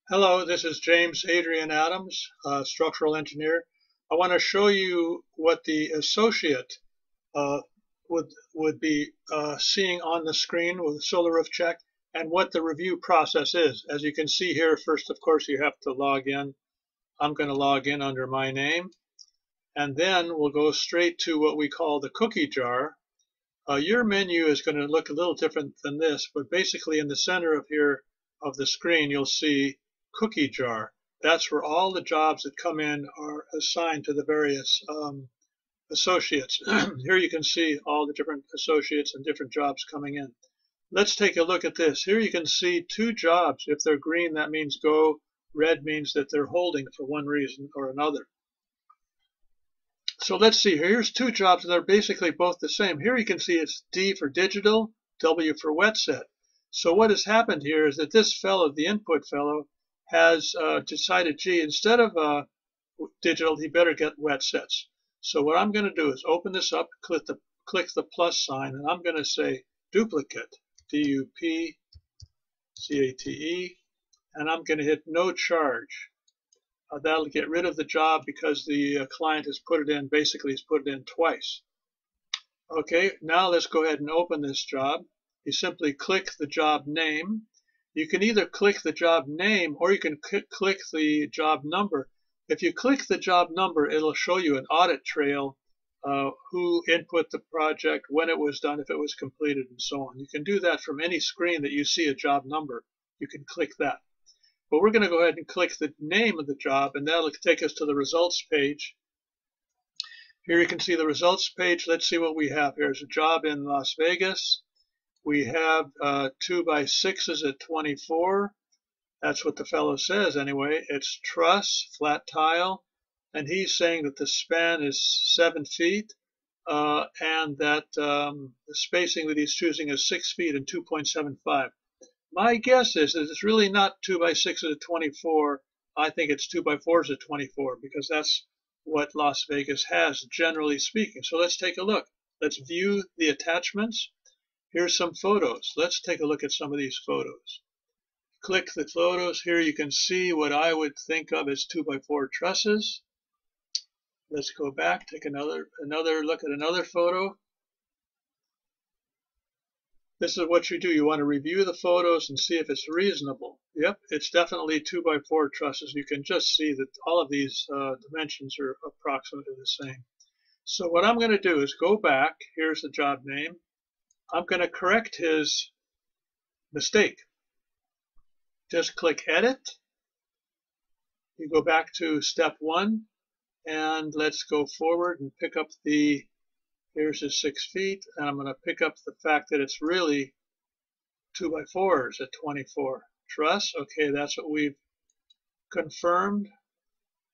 Hello, this is James Adrian Adams, structural engineer. I want to show you what the associate uh, would be seeing on the screen with Solar Roof Check and what the review process is. As you can see here, first, of course, you have to log in. I'm going to log in under my name, and then we'll go straight to what we call the cookie jar. Your menu is going to look a little different than this, but basically in the center of here of the screen, you'll see cookie jar. That's where all the jobs that come in are assigned to the various associates. Here you can see all the different associates and different jobs coming in. Let's take a look at this. Here you can see two jobs. If they're green, that means go. Red means that they're holding for one reason or another. So let's see, here's two jobs and they're basically both the same. Here you can see it's D for digital, W for wet set. So what has happened here is that this fellow, the input fellow, has decided, gee, instead of digital, he better get wet sets. So what I'm going to do is open this up, click the plus sign, and I'm going to say duplicate, D-U-P-C-A-T-E, and I'm going to hit no charge. That'll get rid of the job because the client has put it in, basically he's put it in twice. Okay, now let's go ahead and open this job. You simply click the job name. You can either click the job name or you can click the job number. If you click the job number, it'll show you an audit trail, who input the project, when it was done, if it was completed, and so on. You can do that from any screen that you see a job number. You can click that. But we're going to go ahead and click the name of the job, and that'll take us to the results page. Here you can see the results page. Let's see what we have. Here's a job in Las Vegas. We have 2x6s at 24. That's what the fellow says anyway. It's truss, flat tile, and he's saying that the span is 7 feet, and that the spacing that he's choosing is 6 feet and 2.75. My guess is that it's really not 2x6s at 24. I think it's 2x4s at 24 because that's what Las Vegas has, generally speaking. So let's take a look. Let's view the attachments. Here's some photos. Let's take a look at some of these photos. Click the photos. Here you can see what I would think of as 2x4 trusses. Let's go back, take another look at another photo. This is what you do. You want to review the photos and see if it's reasonable. Yep, it's definitely 2x4 trusses. You can just see that all of these dimensions are approximately the same. So what I'm going to do is go back. Here's the job name. I'm going to correct his mistake. Just click Edit. You go back to step 1, and let's go forward and pick up here's his 6 feet, and I'm going to pick up the fact that it's really 2x4s at 24. Truss, okay, that's what we've confirmed.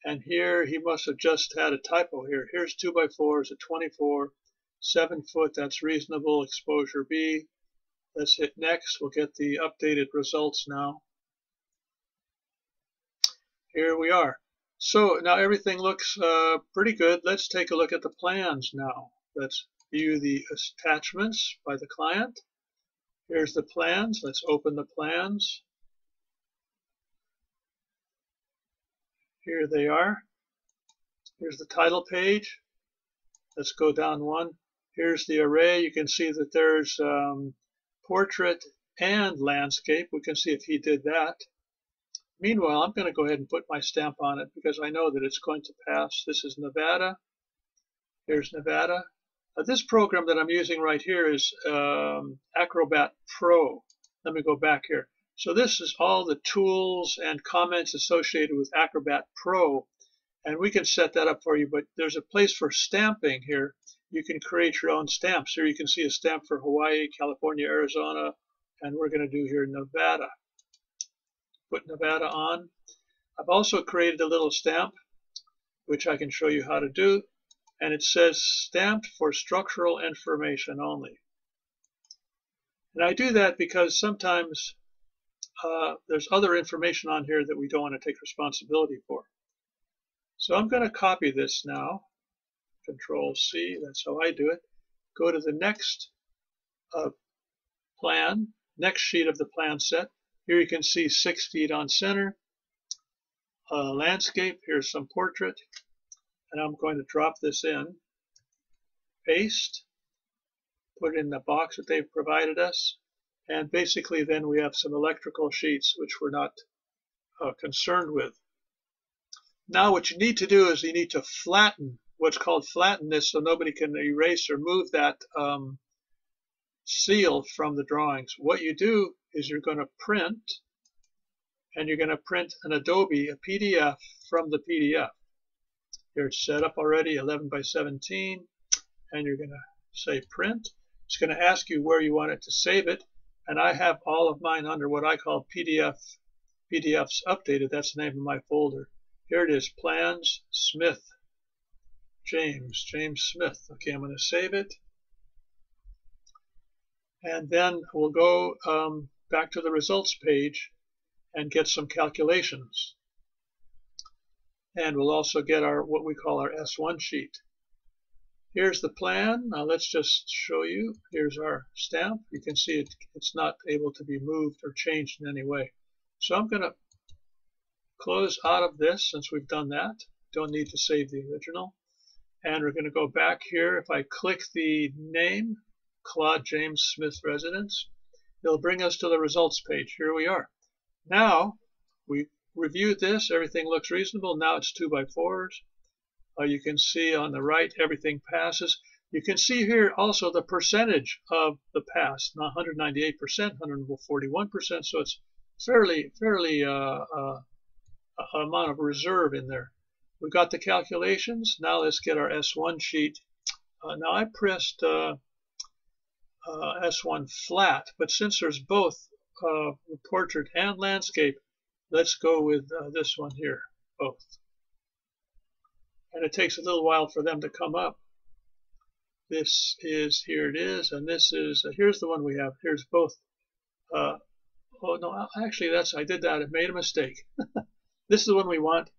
And here he must have just had a typo here. Here's 2x4s at 24, 7 foot, that's reasonable, exposure B. Let's hit next, we'll get the updated results now. Here we are. So now everything looks pretty good. Let's take a look at the plans now. Let's view the attachments by the client. Here's the plans. Let's open the plans. Here they are. Here's the title page. Let's go down one. Here's the array. You can see that there's portrait and landscape. We can see if he did that. Meanwhile, I'm going to go ahead and put my stamp on it because I know that it's going to pass. This is Nevada. Here's Nevada. This program that I'm using right here is Acrobat Pro. Let me go back here. So this is all the tools and comments associated with Acrobat Pro, and we can set that up for you, but there's a place for stamping here. You can create your own stamps. Here you can see a stamp for Hawaii, California, Arizona, and we're going to do here Nevada. Put Nevada on. I've also created a little stamp, which I can show you how to do. And it says stamped for structural information only. And I do that because sometimes there's other information on here that we don't want to take responsibility for. So I'm going to copy this now. Control C, that's how I do it. Go to the next next sheet of the plan set. Here you can see 6 feet on center, landscape. Here's some portrait, and I'm going to drop this in, paste, put it in the box that they've provided us, and basically then we have some electrical sheets which we're not concerned with. Now what you need to do is you need to flatten, what's called flatten this, so nobody can erase or move that seal from the drawings. What you do is you're going to print, and you're going to print an Adobe, a PDF from the PDF. Here it's set up already, 11 by 17, and you're going to say print. It's going to ask you where you want it to save it, and I have all of mine under what I call PDFs updated. That's the name of my folder. Here it is, Plans, Smith, James Smith. Okay, I'm going to save it, and then we'll go back to the results page and get some calculations. And we'll also get our what we call our S1 sheet. Here's the plan. Now let's just show you. Here's our stamp. You can see it's not able to be moved or changed in any way. So I'm going to close out of this since we've done that. Don't need to save the original. And we're going to go back here. If I click the name, Claude James Smith Residence, it'll bring us to the results page. Here we are. Now we reviewed this. Everything looks reasonable. Now it's 2x4s. You can see on the right everything passes. You can see here also the percentage of the pass. Now 198%, 141%. So it's fairly amount of reserve in there. We've got the calculations. Now let's get our S1 sheet. Now I pressed S1 flat, but since there's both portrait and landscape, let's go with this one here, both. And it takes a little while for them to come up. This is, here it is, and this is, here's the one we have. Here's both. Oh no, actually I did that. I made a mistake. This is the one we want.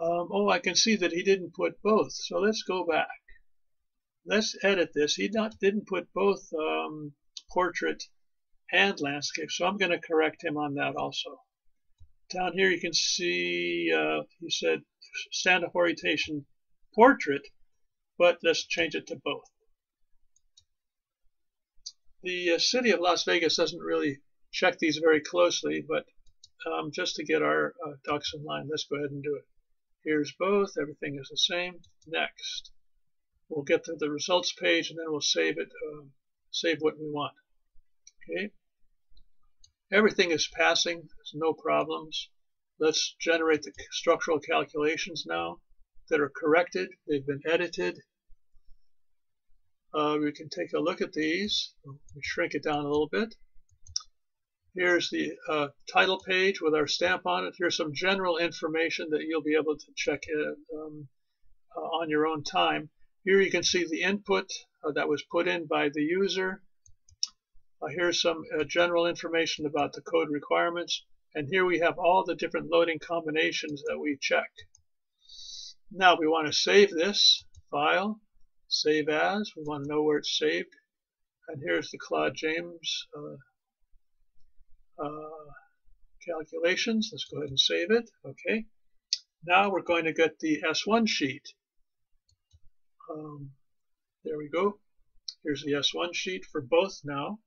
Oh, I can see that he didn't put both. So let's go back. Let's edit this. He didn't put both portrait and landscape. So I'm going to correct him on that also. Down here you can see he said standard orientation portrait, but let's change it to both. The city of Las Vegas doesn't really check these very closely, but just to get our ducks in line, let's go ahead and do it. Here's both. Everything is the same. Next. We'll get to the results page, and then we'll save it, save what we want. Okay. Everything is passing. There's no problems. Let's generate the structural calculations now that are corrected. They've been edited. We can take a look at these. We shrink it down a little bit. Here's the title page with our stamp on it. Here's some general information that you'll be able to check on your own time. Here you can see the input that was put in by the user. Here's some general information about the code requirements. And here we have all the different loading combinations that we checked. Now we want to save this file, save as. We want to know where it's saved. And here's the Claude James calculations. Let's go ahead and save it. Okay. Now we're going to get the S1 sheet. There we go. Here's the S1 sheet for both now.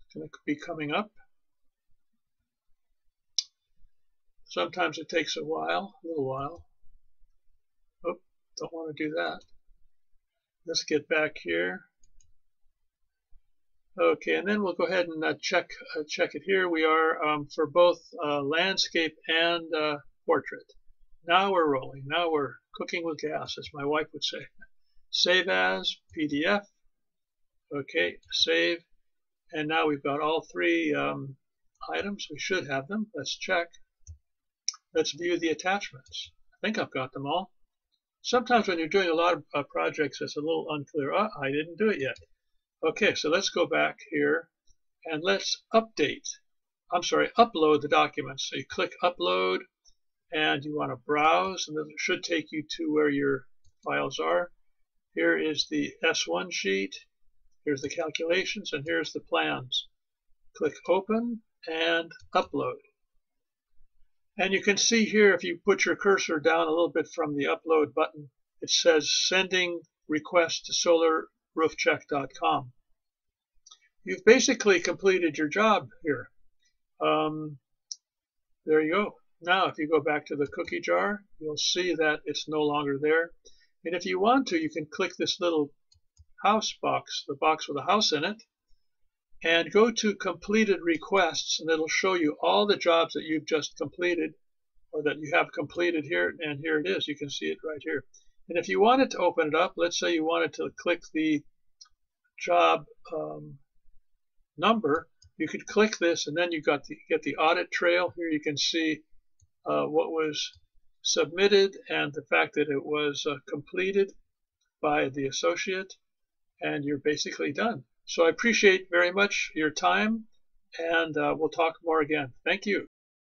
It's going to be coming up. Sometimes it takes a while, a little while. Oh, don't want to do that. Let's get back here. Okay, and then we'll go ahead and check it here. We are for both landscape and portrait. Now we're rolling. Now we're cooking with gas, as my wife would say. Save as, PDF. Okay, save. And now we've got all three items. We should have them. Let's check. Let's view the attachments. I think I've got them all. Sometimes when you're doing a lot of projects, it's a little unclear. Oh, I didn't do it yet. Okay, so let's go back here and let's upload the documents. So you click upload and you want to browse, and it should take you to where your files are. Here is the S1 sheet. Here's the calculations, and here's the plans. Click open and upload. And you can see here, if you put your cursor down a little bit from the upload button, it says sending request to solarroofcheck.com. You've basically completed your job here. There you go. Now, if you go back to the cookie jar, you'll see that it's no longer there. And if you want to, you can click this little house box, the box with a house in it, and go to completed requests, and it'll show you all the jobs that you've just completed or that you have completed here, and here it is. You can see it right here. And if you wanted to open it up, let's say you wanted to click the job number, you could click this, and then you get the audit trail. Here you can see what was submitted and the fact that it was completed by the associate, and you're basically done. So I appreciate very much your time, and we'll talk more again. Thank you.